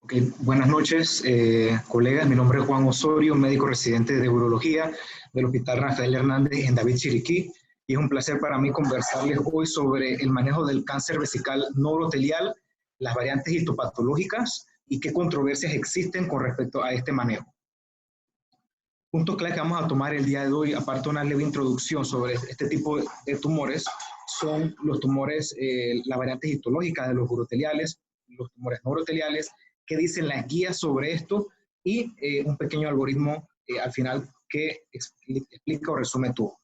Ok, buenas noches, colegas. Mi nombre es Juan Osorio, médico residente de urología del Hospital Rafael Hernández en David Chiriquí. Y es un placer para mí conversarles hoy sobre el manejo del cáncer vesical no urotelial, las variantes histopatológicas y qué controversias existen con respecto a este manejo. Puntos clave que vamos a tomar el día de hoy, aparte de una leve introducción sobre este tipo de tumores, son los tumores, las variantes histológicas de los uroteliales, los tumores no uroteliales, qué dicen las guías sobre esto y un pequeño algoritmo al final que explica o resume todo.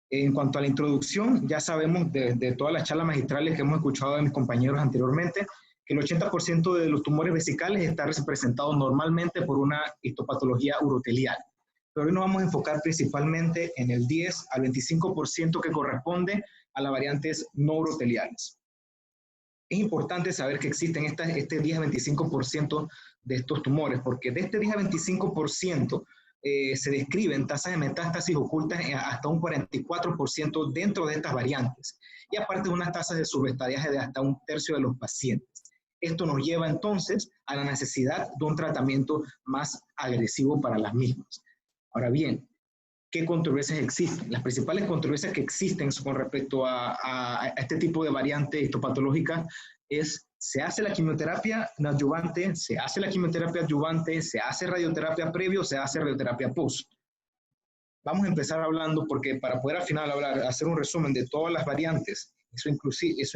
En cuanto a la introducción, ya sabemos de todas las charlas magistrales que hemos escuchado de mis compañeros anteriormente, que el 80% de los tumores vesicales está representado normalmente por una histopatología urotelial. Pero hoy nos vamos a enfocar principalmente en el 10 al 25% que corresponde a las variantes no uroteliales. Es importante saber que existen este 10 al 25% de estos tumores, porque de este 10 al 25% se describen tasas de metástasis ocultas hasta un 44% dentro de estas variantes, y aparte unas tasas de subestadiaje de hasta un tercio de los pacientes. Esto nos lleva entonces a la necesidad de un tratamiento más agresivo para las mismas. Ahora bien, ¿qué controversias existen? Las principales controversias que existen con respecto a este tipo de variante histopatológica es: ¿se hace la quimioterapia adyuvante? ¿Se hace la quimioterapia adyuvante? ¿Se hace radioterapia previo? ¿Se hace radioterapia post? Vamos a empezar hablando, porque para poder al final hacer un resumen de todas las variantes, eso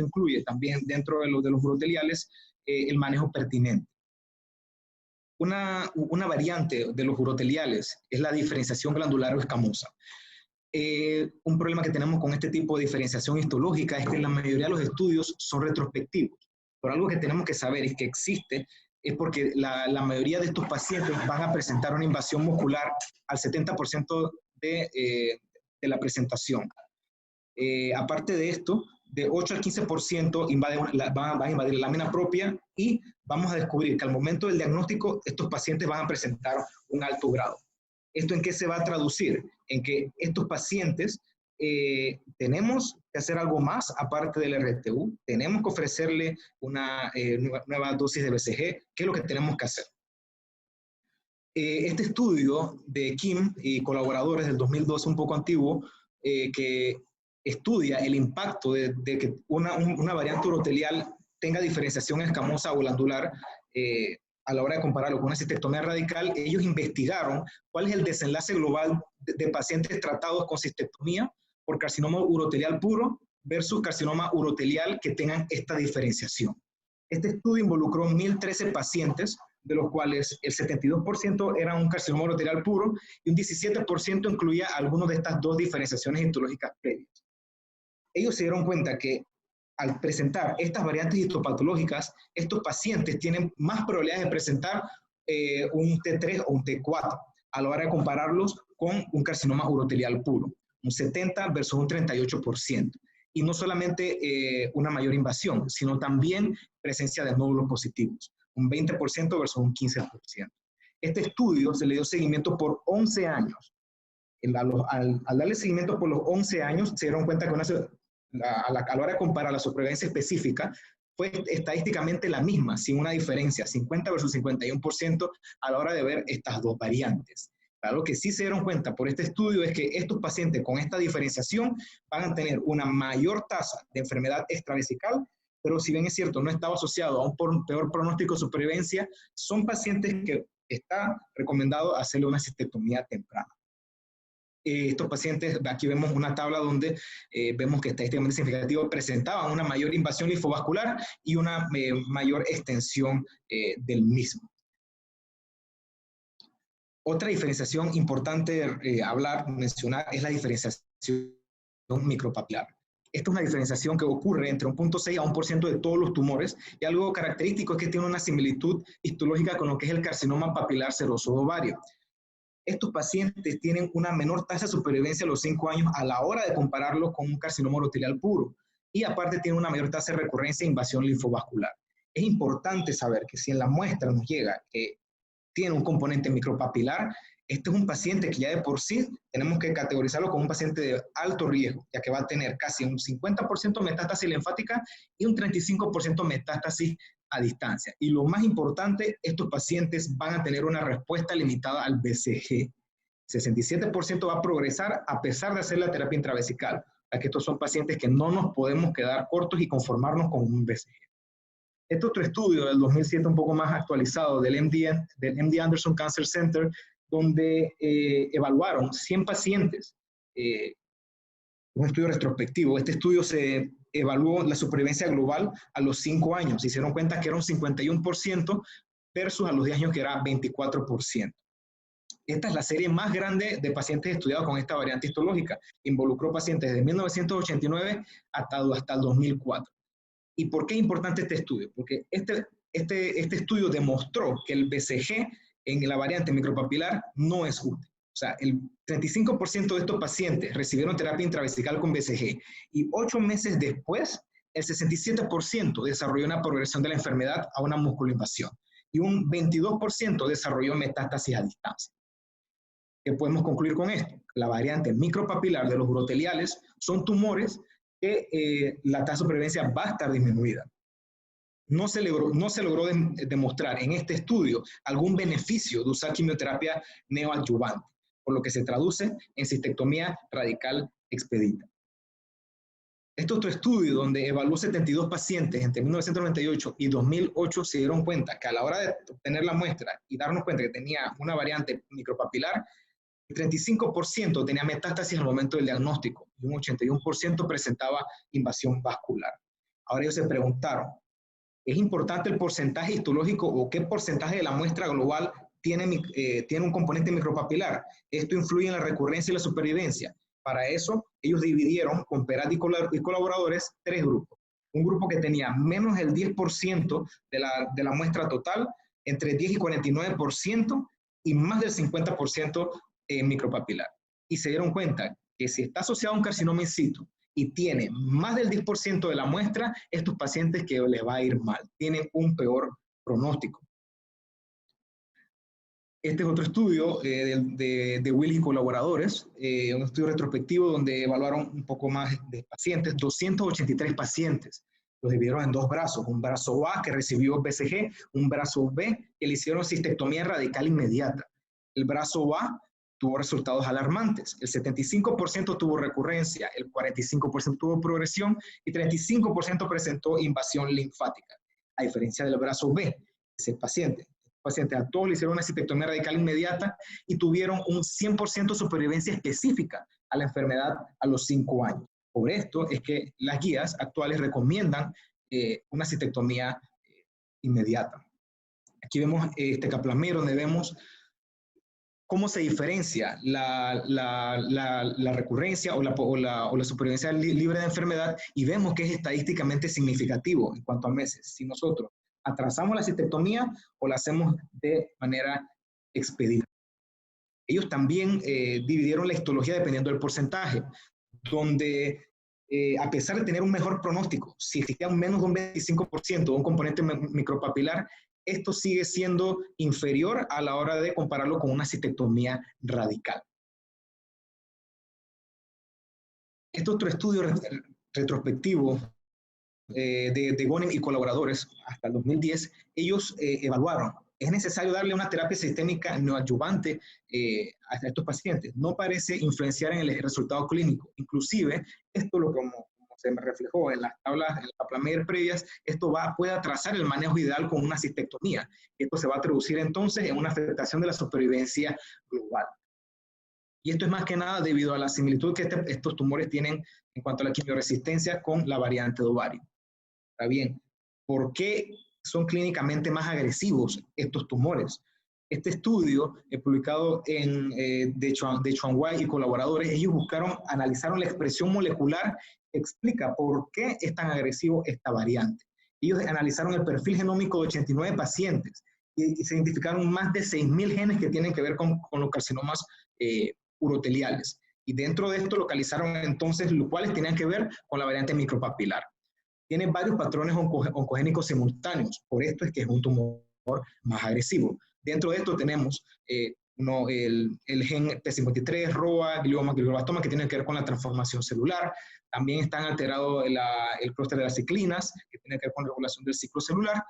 incluye también dentro de los uroteliales el manejo pertinente. Una variante de los uroteliales es la diferenciación glandular o escamosa. Un problema que tenemos con este tipo de diferenciación histológica es que la mayoría de los estudios son retrospectivos. Pero algo que tenemos que saber es que existe, es porque la mayoría de estos pacientes van a presentar una invasión muscular al 70% de la presentación. Aparte de esto, de 8 al 15% van a invadir la lámina propia, y vamos a descubrir que al momento del diagnóstico estos pacientes van a presentar un alto grado. ¿Esto en qué se va a traducir? En que estos pacientes tenemos que hacer algo más aparte del RTU, tenemos que ofrecerle una nueva dosis de BCG. ¿Qué es lo que tenemos que hacer? Este estudio de Kim y colaboradores del 2012, un poco antiguo, que estudia el impacto de que una variante urotelial tenga diferenciación escamosa o glandular a la hora de compararlo con una cistectomía radical. Ellos investigaron cuál es el desenlace global de pacientes tratados con cistectomía por carcinoma urotelial puro versus carcinoma urotelial que tengan esta diferenciación. Este estudio involucró 1.013 pacientes, de los cuales el 72% era un carcinoma urotelial puro y un 17% incluía algunas de estas dos diferenciaciones histológicas previas. Ellos se dieron cuenta que al presentar estas variantes histopatológicas, estos pacientes tienen más probabilidades de presentar un T3 o un T4 a la hora de compararlos con un carcinoma urotelial puro, un 70 versus un 38%. Y no solamente una mayor invasión, sino también presencia de nódulos positivos, un 20% versus un 15%. Este estudio se le dio seguimiento por 11 años. Al darle seguimiento por los 11 años, se dieron cuenta que a la hora de comparar la supervivencia específica fue estadísticamente la misma, sin una diferencia, 50 versus 51% a la hora de ver estas dos variantes. Lo que sí se dieron cuenta por este estudio es que estos pacientes con esta diferenciación van a tener una mayor tasa de enfermedad extravesical, pero si bien es cierto, no estaba asociado a un peor pronóstico de supervivencia, son pacientes que está recomendado hacerle una cistectomía temprana. Estos pacientes, aquí vemos una tabla donde vemos que estadísticamente significativo presentaban una mayor invasión linfovascular y una mayor extensión del mismo. Otra diferenciación importante mencionar es la diferenciación micropapilar. Esta es una diferenciación que ocurre entre un 0.6 a 1% de todos los tumores, y algo característico es que tiene una similitud histológica con lo que es el carcinoma papilar seroso de ovario. Estos pacientes tienen una menor tasa de supervivencia a los 5 años a la hora de compararlo con un carcinoma urotelial puro, y aparte tiene una mayor tasa de recurrencia e invasión linfovascular. Es importante saber que si en la muestra nos llega que tiene un componente micropapilar, este es un paciente que ya de por sí tenemos que categorizarlo como un paciente de alto riesgo, ya que va a tener casi un 50% metástasis linfática y un 35% metástasis a distancia. Y lo más importante, estos pacientes van a tener una respuesta limitada al BCG. 67% va a progresar a pesar de hacer la terapia intravesical. O sea que estos son pacientes que no nos podemos quedar cortos y conformarnos con un BCG. Este otro estudio del 2007, un poco más actualizado, del MD Anderson Cancer Center, donde evaluaron 100 pacientes, un estudio retrospectivo. Este estudio se evaluó la supervivencia global a los 5 años. Se hicieron cuenta que era un 51% versus a los 10 años que era 24%. Esta es la serie más grande de pacientes estudiados con esta variante histológica. Involucró pacientes desde 1989 hasta el 2004. ¿Y por qué es importante este estudio? Porque este estudio demostró que el BCG en la variante micropapilar no es útil. O sea, el 35% de estos pacientes recibieron terapia intravesical con BCG y 8 meses después, el 67% desarrolló una progresión de la enfermedad a una musculoinvasión y un 22% desarrolló metástasis a distancia. ¿Qué podemos concluir con esto? La variante micropapilar de los uroteliales son tumores que la tasa de supervivencia va a estar disminuida. No se logró demostrar en este estudio algún beneficio de usar quimioterapia neoadyuvante, por lo que se traduce en cistectomía radical expedita. Este otro estudio, donde evaluó 72 pacientes entre 1998 y 2008, se dieron cuenta que a la hora de obtener la muestra y darnos cuenta que tenía una variante micropapilar, el 35% tenía metástasis al momento del diagnóstico y un 81% presentaba invasión vascular. Ahora ellos se preguntaron, ¿es importante el porcentaje histológico o qué porcentaje de la muestra global tiene un componente micropapilar? Esto influye en la recurrencia y la supervivencia. Para eso, ellos dividieron con Perat y colaboradores 3 grupos. Un grupo que tenía menos del 10% de la muestra total, entre 10 y 49% y más del 50% micropapilar. Y se dieron cuenta que si está asociado a un carcinoma in situ y tiene más del 10% de la muestra, estos pacientes que les va a ir mal, tienen un peor pronóstico. Este es otro estudio de Willis y colaboradores, un estudio retrospectivo donde evaluaron un poco más de pacientes, 283 pacientes. Los dividieron en 2 brazos, un brazo A que recibió BCG, un brazo B que le hicieron cistectomía radical inmediata. El brazo A tuvo resultados alarmantes. El 75% tuvo recurrencia, el 45% tuvo progresión y 35% presentó invasión linfática. A diferencia del brazo B, ese paciente a todos le hicieron una cistectomía radical inmediata y tuvieron un 100% supervivencia específica a la enfermedad a los 5 años. Por esto es que las guías actuales recomiendan una cistectomía inmediata. Aquí vemos este caplamero donde vemos cómo se diferencia la recurrencia o la supervivencia libre de enfermedad, y vemos que es estadísticamente significativo en cuanto a meses. Si nosotros atrasamos la cistectomía o la hacemos de manera expedita. Ellos también dividieron la histología dependiendo del porcentaje, donde a pesar de tener un mejor pronóstico, si existía menos de un 25% de un componente micropapilar, esto sigue siendo inferior a la hora de compararlo con una cistectomía radical. Este otro estudio retrospectivo de Gonem y colaboradores hasta el 2010, ellos evaluaron, ¿es necesario darle una terapia sistémica neoadyuvante a estos pacientes? No parece influenciar en el resultado clínico. Inclusive, esto lo como se me reflejó en las tablas, en las Kaplan-Meier previas, esto puede atrasar el manejo ideal con una cistectomía. Esto se va a traducir entonces en una afectación de la supervivencia global. Y esto es más que nada debido a la similitud que estos tumores tienen en cuanto a la quimioresistencia con la variante de ovario. Está bien, ¿por qué son clínicamente más agresivos estos tumores? Este estudio, publicado de Chuanway y colaboradores, ellos analizaron la expresión molecular que explica por qué es tan agresivo esta variante. Ellos analizaron el perfil genómico de 89 pacientes y se identificaron más de 6.000 genes que tienen que ver con los carcinomas uroteliales. Y dentro de esto localizaron entonces los cuales tenían que ver con la variante micropapilar. Tiene varios patrones oncogénicos simultáneos, por esto es que es un tumor más agresivo. Dentro de esto tenemos el gen P53, ROA, glioblastoma, que tienen que ver con la transformación celular. También están alterados el clúster de las ciclinas, que tiene que ver con la regulación del ciclo celular.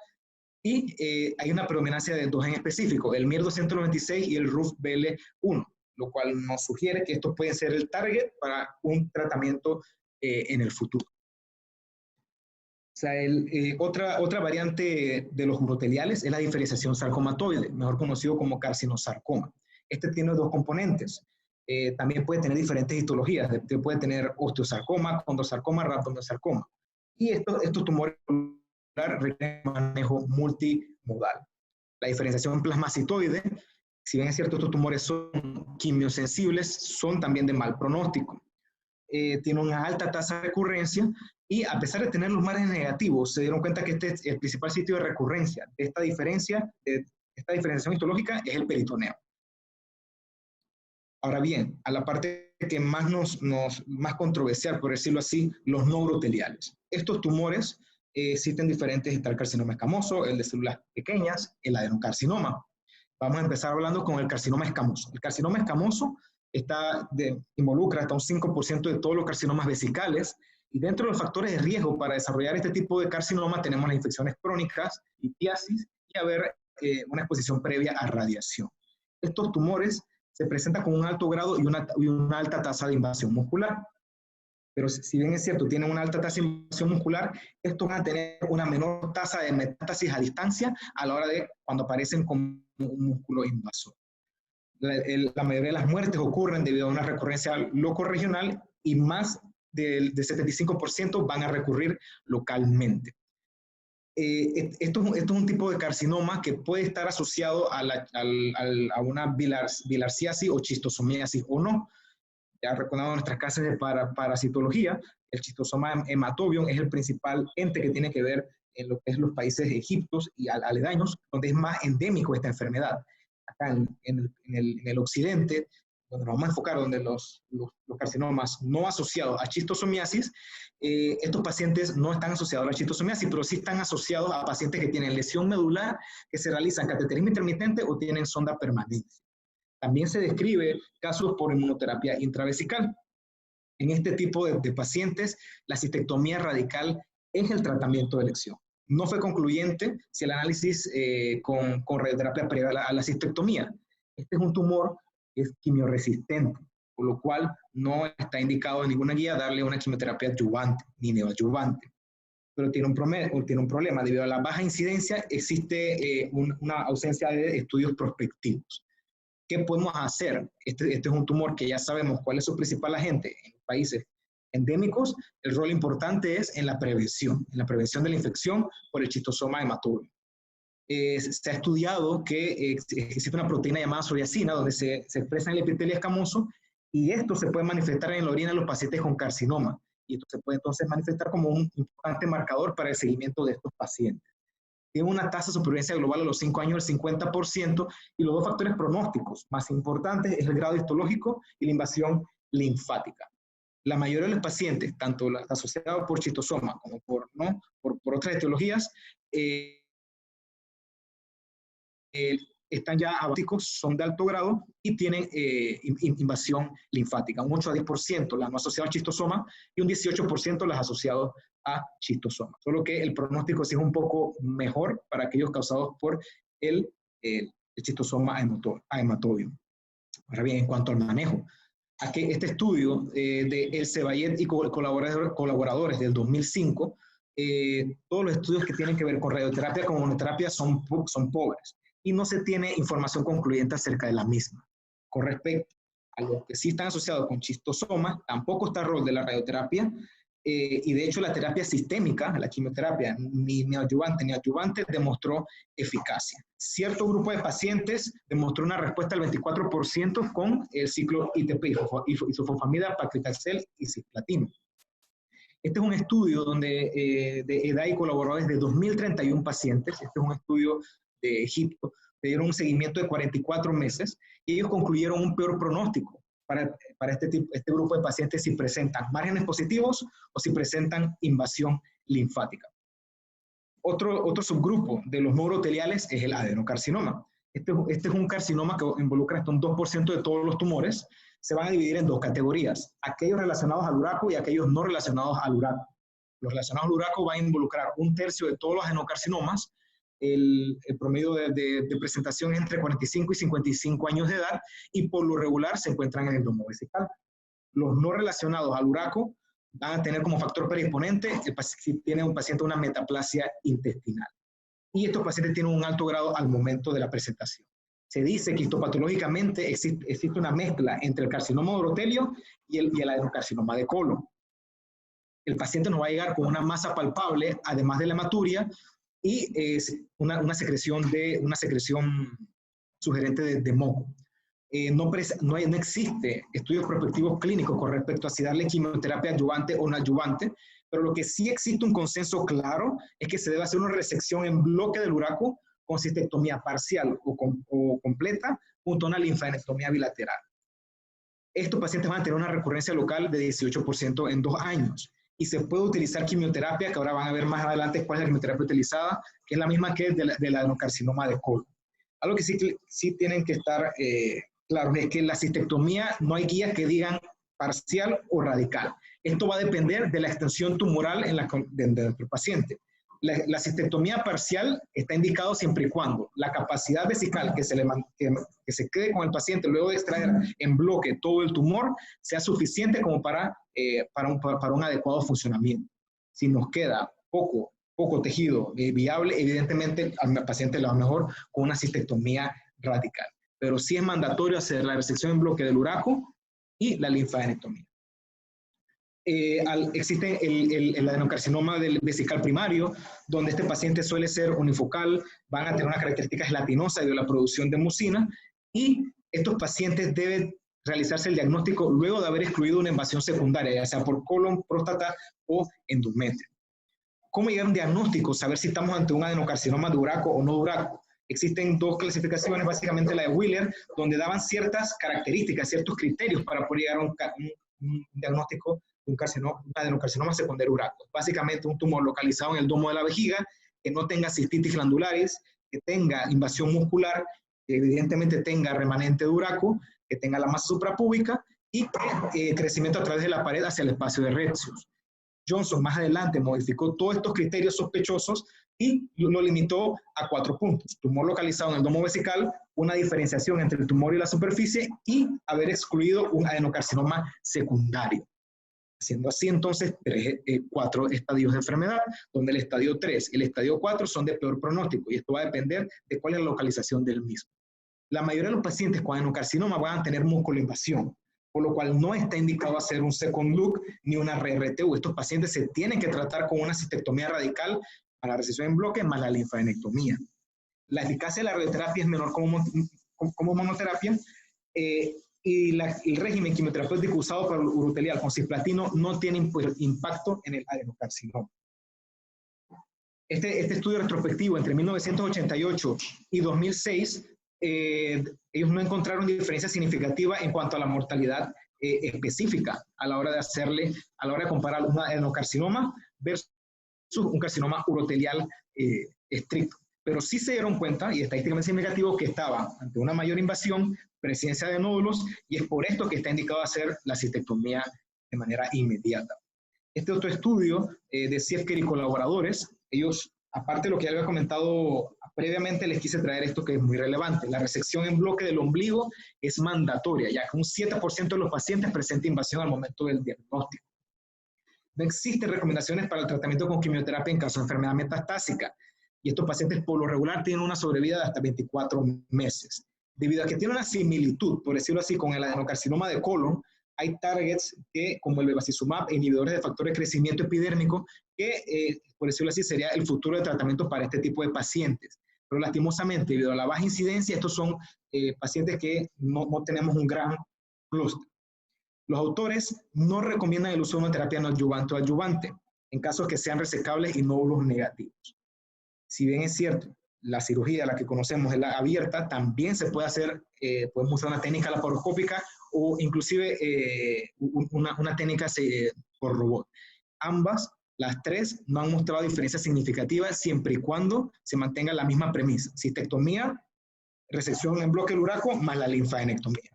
Y hay una predominancia de dos en específico, el MIR-296 y el RUF-BL1, lo cual nos sugiere que estos pueden ser el target para un tratamiento en el futuro. O sea, otra variante de los uroteliales es la diferenciación sarcomatoide, mejor conocido como carcinosarcoma. Este tiene dos componentes. También puede tener diferentes histologías. Puede tener osteosarcoma, condrosarcoma, rhabdomyosarcoma. Y estos tumores requieren manejo multimodal. La diferenciación plasmacitoide, si bien es cierto estos tumores son quimiosensibles, son también de mal pronóstico. Tiene una alta tasa de recurrencia y a pesar de tener los márgenes negativos, se dieron cuenta que el principal sitio de recurrencia de esta diferenciación histológica es el peritoneo. Ahora bien, a la parte que más más controversial, por decirlo así, los no uroteliales. Estos tumores existen diferentes, está el carcinoma escamoso, el de células pequeñas, el adenocarcinoma. Vamos a empezar hablando con el carcinoma escamoso. El carcinoma escamoso involucra hasta un 5% de todos los carcinomas vesicales, y dentro de los factores de riesgo para desarrollar este tipo de carcinoma tenemos las infecciones crónicas, litiasis y una exposición previa a radiación. Estos tumores se presentan con un alto grado y una alta tasa de invasión muscular. Pero si bien es cierto, tienen una alta tasa de invasión muscular, estos van a tener una menor tasa de metástasis a distancia a la hora de cuando aparecen con un músculo invasor. La mayoría de las muertes ocurren debido a una recurrencia locorregional y más del 75% van a recurrir localmente. Esto es un tipo de carcinoma que puede estar asociado a una bilharziasis o chistosomiasis o no. Ya recordamos nuestras clases de parasitología, el schistosoma hematobium es el principal ente que tiene que ver en lo que es los países de Egipto y aledaños, donde es más endémico esta enfermedad. Acá en el occidente, donde nos vamos a enfocar, donde los carcinomas no asociados a chistosomiasis, estos pacientes no están asociados a la chistosomiasis, pero sí están asociados a pacientes que tienen lesión medular, que se realizan cateterismo intermitente o tienen sonda permanente. También se describe casos por inmunoterapia intravesical. En este tipo de pacientes, la cistectomía radical es el tratamiento de elección. No fue concluyente si el análisis con radioterapia previa a la cistectomía. Este es un tumor que es quimioresistente, por lo cual no está indicado en ninguna guía darle una quimioterapia adyuvante ni neoadyuvante. Pero tiene un problema. Debido a la baja incidencia, existe una ausencia de estudios prospectivos. ¿Qué podemos hacer? Este es un tumor que ya sabemos cuál es su principal agente en países endémicos. El rol importante es en la prevención de la infección por el schistosoma hematobium. Se ha estudiado que existe una proteína llamada psoriacina donde se expresa en el epitelio escamoso y esto se puede manifestar en la orina de los pacientes con carcinoma y esto se puede entonces manifestar como un importante marcador para el seguimiento de estos pacientes. Tiene una tasa de supervivencia global a los 5 años del 50% y los dos factores pronósticos más importantes es el grado histológico y la invasión linfática. La mayoría de los pacientes, tanto asociados por schistosoma como por otras etiologías, están ya abáticos, son de alto grado y tienen invasión linfática. Un 8 a 10% las no asociadas al schistosoma y un 18% las asociadas a schistosoma. Solo que el pronóstico sí es un poco mejor para aquellos causados por el schistosoma hematobium. Ahora bien, en cuanto al manejo, aquí este estudio de El Ceballet y colaboradores del 2005, todos los estudios que tienen que ver con radioterapia como monoterapia son pobres y no se tiene información concluyente acerca de la misma. Con respecto a los que sí están asociados con schistosoma, tampoco está el rol de la radioterapia, y de hecho la terapia sistémica, la quimioterapia, ni neoadyuvante ni adyuvante, demostró eficacia. Cierto grupo de pacientes demostró una respuesta del 24% con el ciclo ITP, isofosfamida, paclitaxel y cisplatino. Este es un estudio de EDA y colaboradores de 2.031 pacientes. Este es un estudio de Egipto. Le dieron un seguimiento de 44 meses y ellos concluyeron un peor pronóstico para este grupo de pacientes si presentan márgenes positivos o si presentan invasión linfática. Otro subgrupo de los no uroteliales es el adenocarcinoma. Este es un carcinoma que involucra hasta un 2% de todos los tumores. Se van a dividir en dos categorías, aquellos relacionados al uraco y aquellos no relacionados al uraco. Los relacionados al uraco van a involucrar un tercio de todos los adenocarcinomas, el promedio de presentación es entre 45 y 55 años de edad y por lo regular se encuentran en el domo vesical. Los no relacionados al uraco van a tener como factor predisponente si tiene un paciente una metaplasia intestinal. Y estos pacientes tienen un alto grado al momento de la presentación. Se dice que histopatológicamente existe una mezcla entre el carcinoma de urotelio y el adenocarcinoma de colon. El paciente nos va a llegar con una masa palpable, además de la hematuria, y una secreción sugerente de moco. No existe estudios prospectivos clínicos con respecto a si darle quimioterapia adyuvante o no adyuvante, pero lo que sí existe un consenso claro es que se debe hacer una resección en bloque del uraco con cistectomía parcial o completa junto a una linfadenectomía bilateral. Estos pacientes van a tener una recurrencia local de 18% en 2 años y se puede utilizar quimioterapia, que ahora van a ver más adelante cuál es la quimioterapia utilizada, que es la misma que es del adenocarcinoma de colon. Algo que sí tienen que estar claro es que la cistectomía no hay guías que digan parcial o radical. Esto va a depender de la extensión tumoral de nuestro paciente. La cistectomía parcial está indicado siempre y cuando la capacidad vesical que se quede con el paciente luego de extraer en bloque todo el tumor sea suficiente como para un adecuado funcionamiento. Si nos queda poco tejido viable, evidentemente al paciente le va mejor con una cistectomía radical. Pero sí es mandatorio hacer la resección en bloque del uraco y la linfadenectomía. Existe el adenocarcinoma del vesical primario, donde este paciente suele ser unifocal, van a tener una característica gelatinosa debido a la producción de mucina, y estos pacientes deben realizarse el diagnóstico luego de haber excluido una invasión secundaria, ya sea por colon, próstata o endometrio. ¿Cómo llegar a un diagnóstico? Saber si estamos ante un adenocarcinoma de uraco o no de uraco. Existen 2 clasificaciones, básicamente la de Wheeler, donde daban ciertas características, ciertos criterios para poder llegar a un diagnóstico de un adenocarcinoma secundario uraco. Básicamente un tumor localizado en el domo de la vejiga, que no tenga cistitis glandularis, que tenga invasión muscular, que evidentemente tenga remanente de uraco, que tenga la masa suprapúbica y crecimiento a través de la pared hacia el espacio de Retzius. Johnson más adelante modificó todos estos criterios sospechosos y lo limitó a 4 puntos. Tumor localizado en el domo vesical, una diferenciación entre el tumor y la superficie y haber excluido un adenocarcinoma secundario. Siendo así, entonces, 4 estadios de enfermedad, donde el estadio 3 y el estadio 4 son de peor pronóstico y esto va a depender de cuál es la localización del mismo. La mayoría de los pacientes con adenocarcinoma van a tener musculoinvasión, por lo cual no está indicado hacer un second look ni una RRTU. Estos pacientes se tienen que tratar con una cistectomía radical para la resección en bloque más la linfadenectomía. La eficacia de la radioterapia es menor como monoterapia y el régimen quimioterapéutico usado para el urotelial con cisplatino no tiene impacto en el adenocarcinoma. Este estudio retrospectivo entre 1988 y 2006 ellos no encontraron diferencia significativa en cuanto a la mortalidad específica a la hora de comparar un adenocarcinoma versus un carcinoma urotelial estricto. Pero sí se dieron cuenta, y estadísticamente significativo, que estaba ante una mayor invasión, presencia de nódulos, y es por esto que está indicado hacer la cistectomía de manera inmediata. Este otro estudio de Siefker y colaboradores, ellos, aparte de lo que ya había comentado previamente, les quise traer esto que es muy relevante. La resección en bloque del ombligo es mandatoria, ya que un 7% de los pacientes presenta invasión al momento del diagnóstico. No existen recomendaciones para el tratamiento con quimioterapia en caso de enfermedad metastásica, y estos pacientes por lo regular tienen una sobrevida de hasta 24 meses. Debido a que tiene una similitud, por decirlo así, con el adenocarcinoma de colon, hay targets como el bevacizumab, inhibidores de factor de crecimiento epidérmico, que, por decirlo así, sería el futuro de tratamiento para este tipo de pacientes. Pero lastimosamente, debido a la baja incidencia, estos son pacientes que no tenemos un gran clúster. Los autores no recomiendan el uso de una terapia no adyuvante o adyuvante en casos que sean resecables y nódulos negativos. Si bien es cierto, la cirugía, la que conocemos, es la abierta, también se puede hacer, podemos usar una técnica laparoscópica o inclusive una técnica por robot. Ambas, las 3, no han mostrado diferencias significativas siempre y cuando se mantenga la misma premisa: cistectomía, resección en bloque del uraco, más la linfadenectomía.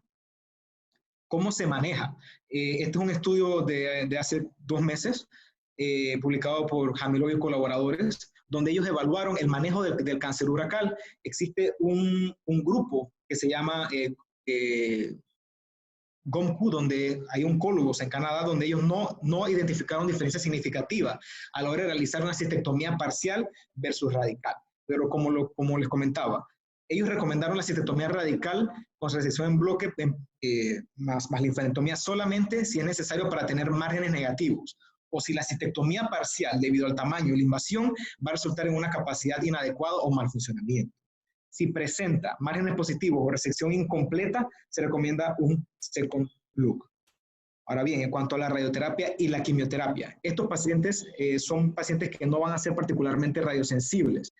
¿Cómo se maneja? Este es un estudio de hace 2 meses, publicado por Jamilov y colaboradores, donde ellos evaluaron el manejo del cáncer urocal. Existe un grupo que se llama GOMCU, donde hay oncólogos en Canadá, donde ellos no identificaron diferencia significativa a la hora de realizar una cistectomía parcial versus radical. Pero como les comentaba, ellos recomendaron la cistectomía radical con resección en bloque más linfadenectomía solamente si es necesario para tener márgenes negativos, o si la cistectomía parcial, debido al tamaño y la invasión, va a resultar en una capacidad inadecuada o mal funcionamiento. Si presenta márgenes positivos o resección incompleta, se recomienda un second look. Ahora bien, en cuanto a la radioterapia y la quimioterapia, estos pacientes son pacientes que no van a ser particularmente radiosensibles,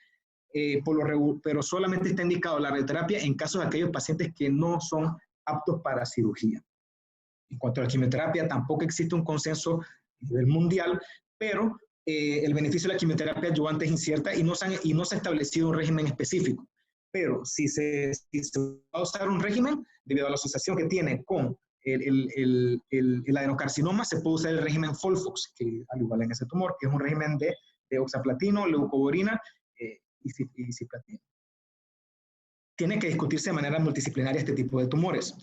pero solamente está indicado la radioterapia en casos de aquellos pacientes que no son aptos para cirugía. En cuanto a la quimioterapia, tampoco existe un consenso a nivel mundial, pero el beneficio de la quimioterapia adyuvante es incierta y no se ha establecido un régimen específico. Pero si se va a usar un régimen, debido a la asociación que tiene con el adenocarcinoma, se puede usar el régimen FOLFOX, que al igual en ese tumor, que es un régimen de oxaplatino, leucovorina y cisplatina. Tiene que discutirse de manera multidisciplinaria este tipo de tumores.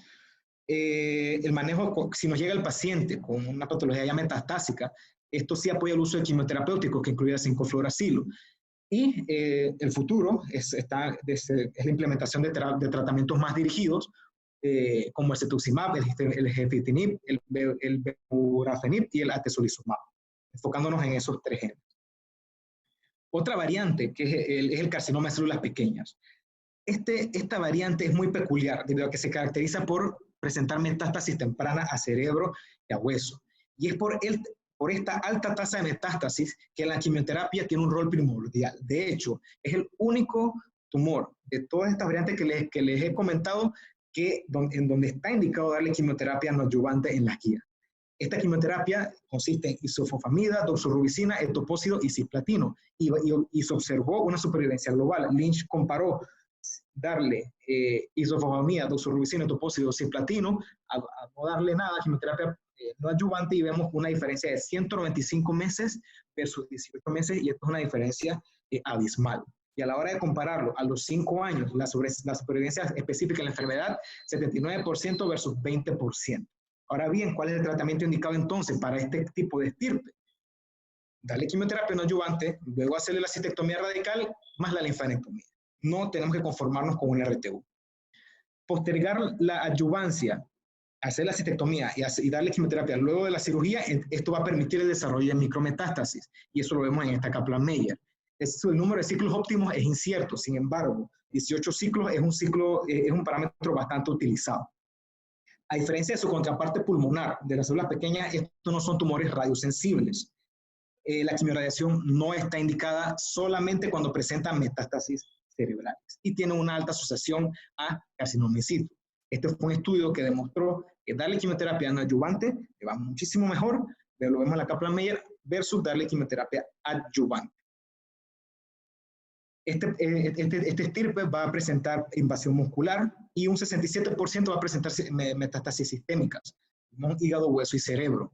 El manejo, si nos llega el paciente con una patología ya metastásica, esto sí apoya el uso de quimioterapéuticos que incluye 5-fluoracilo. Y el futuro es la implementación de tratamientos más dirigidos, como el cetuximab, el gefitinib, el bevurafenib y el atezolizumab, enfocándonos en esos tres genes. Otra variante, que es el carcinoma de células pequeñas. Esta variante es muy peculiar, debido a que se caracteriza por presentar metástasis temprana a cerebro y a hueso. Y es por esta alta tasa de metástasis que la quimioterapia tiene un rol primordial. De hecho, es el único tumor de todas estas variantes que les he comentado en donde está indicado darle quimioterapia no adyuvante en las guías. Esta quimioterapia consiste en isofosfamida, doxorubicina, etopósido y cisplatino, y se observó una supervivencia global. Lynch comparó darle isofosfamida, doxorubicina, etopósido, cisplatino, a no darle nada, quimioterapia no adyuvante, y vemos una diferencia de 195 meses versus 18 meses, y esto es una diferencia abismal. Y a la hora de compararlo a los 5 años, la supervivencia específica en la enfermedad, 79% versus 20%. Ahora bien, ¿cuál es el tratamiento indicado entonces para este tipo de estirpe? Darle quimioterapia no adyuvante, luego hacerle la cistectomía radical más la linfadenectomía. No tenemos que conformarnos con un RTU. Postergar la adyuvancia, hacer la cistectomía y darle quimioterapia luego de la cirugía, esto va a permitir el desarrollo de micrometástasis, y eso lo vemos en esta Kaplan-Meier. El número de ciclos óptimos es incierto, sin embargo, 18 ciclos es un parámetro bastante utilizado. A diferencia de su contraparte pulmonar, de las células pequeñas, estos no son tumores radiosensibles. La quimioradiación no está indicada solamente cuando presenta metástasis cerebrales y tiene una alta asociación a carcinoma in situ. Este fue un estudio que demostró que darle quimioterapia no adyuvante le va muchísimo mejor, pero lo vemos en la Kaplan-Meier, versus darle quimioterapia adyuvante. Este estirpe va a presentar invasión muscular y un 67% va a presentar metástasis sistémicas, hígado, hueso y cerebro.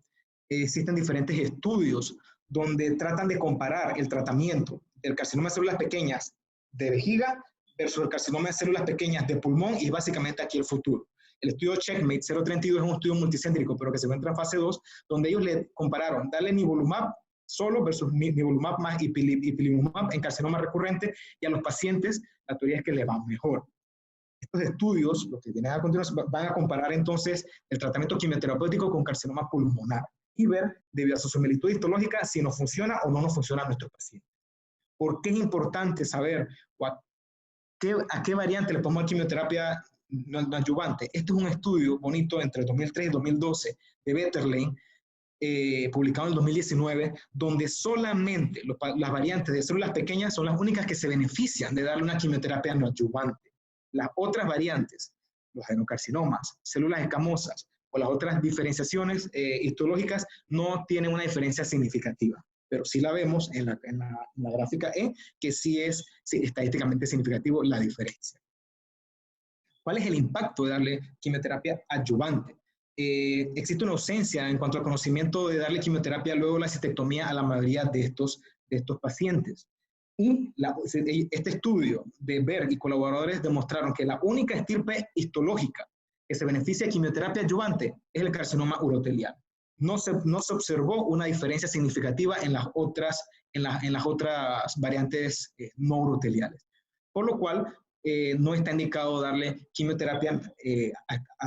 Existen diferentes estudios donde tratan de comparar el tratamiento del carcinoma de células pequeñas de vejiga versus el carcinoma de células pequeñas de pulmón, y básicamente aquí el futuro. El estudio Checkmate 032 es un estudio multicéntrico, pero que se encuentra en fase 2, donde ellos le compararon darle nivolumab solo versus nivolumab más ipilimumab en carcinoma recurrente, y a los pacientes la teoría es que le va mejor. Estos estudios, lo que vienen a continuación, van a comparar entonces el tratamiento quimioterapéutico con carcinoma pulmonar y ver, debido a su similitud histológica, si nos funciona o no nos funciona a nuestros pacientes. ¿Por qué es importante saber a qué variante le ponemos quimioterapia no adyuvante? Este es un estudio bonito entre 2003 y 2012 de Betterlane, publicado en el 2019, donde solamente las variantes de células pequeñas son las únicas que se benefician de darle una quimioterapia no adyuvante. Las otras variantes, los adenocarcinomas, células escamosas o las otras diferenciaciones histológicas, no tienen una diferencia significativa, pero sí la vemos en la gráfica E, que sí es estadísticamente significativo la diferencia. ¿Cuál es el impacto de darle quimioterapia adyuvante? Existe una ausencia en cuanto al conocimiento de darle quimioterapia luego de la cistectomía a la mayoría de estos pacientes. Y este estudio de Berg y colaboradores demostraron que la única estirpe histológica que se beneficia de quimioterapia adyuvante es el carcinoma urotelial. No se observó una diferencia significativa en las otras variantes no uroteliales. Por lo cual, no está indicado darle quimioterapia,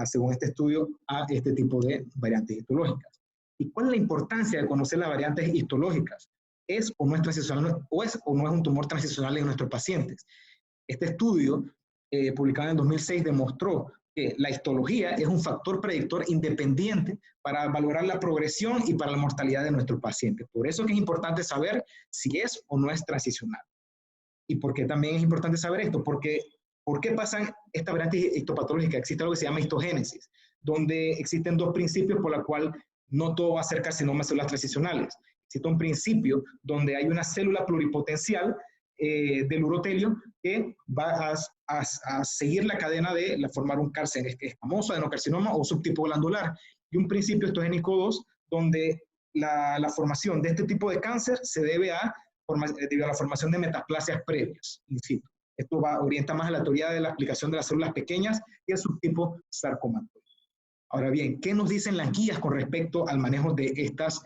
según este estudio, a este tipo de variantes histológicas. ¿Y cuál es la importancia de conocer las variantes histológicas? ¿Es o no es transicional, o no es un tumor transicional en nuestros pacientes? Este estudio, publicado en el 2006, demostró que la histología es un factor predictor independiente para valorar la progresión y para la mortalidad de nuestros pacientes. Por eso que es importante saber si es o no es transicional. ¿Y por qué también es importante saber esto? Porque ¿por qué pasan estas variantes histopatológicas? Existe algo que se llama histogénesis, donde existen dos principios por los cuales no todo va a ser carcinoma de células transicionales. Existe un principio donde hay una célula pluripotencial del urotelio que va a seguir la cadena de formar un cáncer escamoso, adenocarcinoma o subtipo glandular. Y un principio histogénico 2, donde la formación de este tipo de cáncer se debe debido a la formación de metaplasias previas, in situ. Esto orienta más a la teoría de la aplicación de las células pequeñas y el subtipo sarcomatoide. Ahora bien, ¿qué nos dicen las guías con respecto al manejo de estas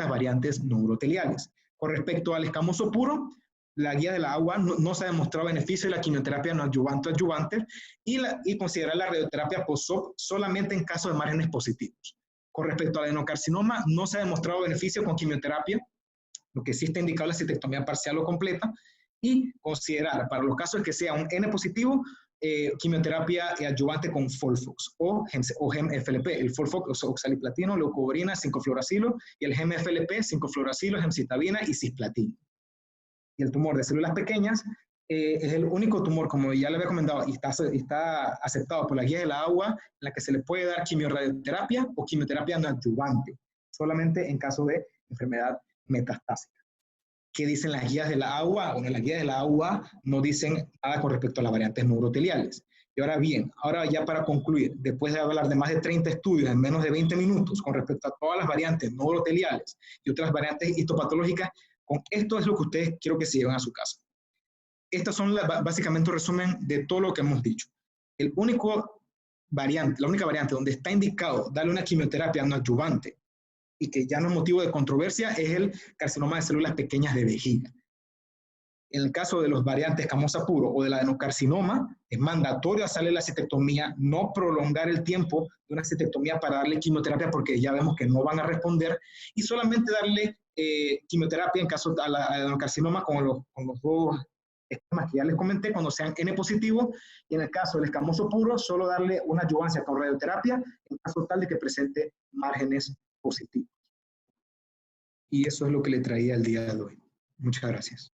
variantes no uroteliales? Con respecto al escamoso puro, la guía de la agua no se ha demostrado beneficio de la quimioterapia no adyuvante y considerar la radioterapia post-op solamente en casos de márgenes positivos. Con respecto al adenocarcinoma, no se ha demostrado beneficio con quimioterapia, lo que sí está indicado es la citectomía parcial o completa, y considerar para los casos que sea un N positivo, quimioterapia adyuvante con FOLFOX o GEM-FLP. El FOLFOX, oxaliplatino, leucovorina, 5-fluoracilo, y el GEM-FLP, 5-fluoracilo, gemcitabina y cisplatina. Y el tumor de células pequeñas es el único tumor, como ya le había comentado, y está aceptado por la guía de la agua, en la que se le puede dar quimioradioterapia o quimioterapia no adyuvante, solamente en caso de enfermedad metastásica. ¿Qué dicen las guías de la agua? Bueno, las guías de la agua no dicen nada con respecto a las variantes no uroteliales. Y ahora bien, ahora ya para concluir, después de hablar de más de 30 estudios en menos de 20 minutos con respecto a todas las variantes no uroteliales y otras variantes histopatológicas, con esto es lo que ustedes quiero que se lleven a su casa. Estas son básicamente un resumen de todo lo que hemos dicho. La única variante donde está indicado darle una quimioterapia no adyuvante y que ya no es motivo de controversia es el carcinoma de células pequeñas de vejiga. En el caso de los variantes escamosa puro o del adenocarcinoma, es mandatorio hacerle la citectomía, no prolongar el tiempo de una citectomía para darle quimioterapia porque ya vemos que no van a responder, y solamente darle quimioterapia en caso de adenocarcinoma con los dos esquemas que ya les comenté, cuando sean N positivo, y en el caso del escamoso puro, solo darle una adyuvancia con radioterapia en caso tal de que presente márgenes positivos. Y eso es lo que le traía el día de hoy. Muchas gracias.